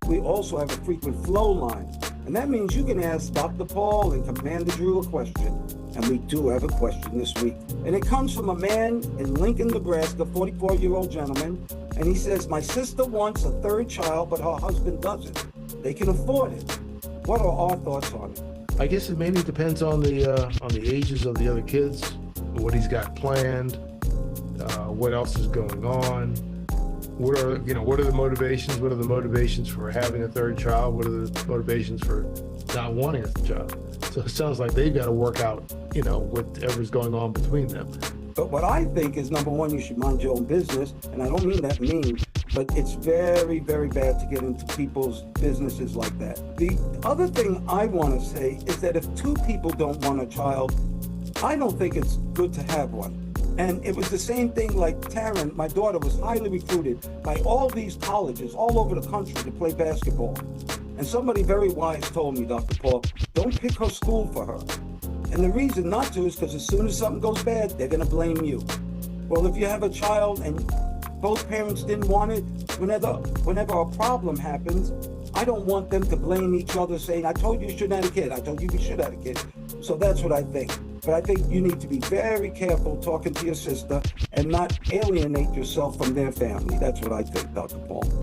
we also have a frequent flow line. And that means you can ask Dr. Paul and Commander Drew a question. And we do have a question this week. And it comes from a man in Lincoln, Nebraska, 44-year-old gentleman. And he says, my sister wants a third child, but her husband doesn't. They can afford it. What are our thoughts on it? I guess it maybe depends on the ages of the other kids, what he's got planned, what else is going on. What are the motivations? What are the motivations for having a third child? What are the motivations for not wanting a child? So it sounds like they've got to work out, whatever's going on between them. But what I think is, number one, you should mind your own business. And I don't mean that mean, but it's very, very bad to get into people's businesses like that. The other thing I want to say is that if two people don't want a child, I don't think it's good to have one. And it was the same thing like Taryn, my daughter, was highly recruited by all these colleges all over the country to play basketball. And somebody very wise told me, Dr. Paul, don't pick her school for her. And the reason not to is because as soon as something goes bad, they're going to blame you. Well, if you have a child and both parents didn't want it, whenever a problem happens, I don't want them to blame each other saying, I told you you shouldn't have a kid. I told you you should have a kid. So that's what I think. But I think you need to be very careful talking to your sister and not alienate yourself from their family. That's what I think, Dr. Paul.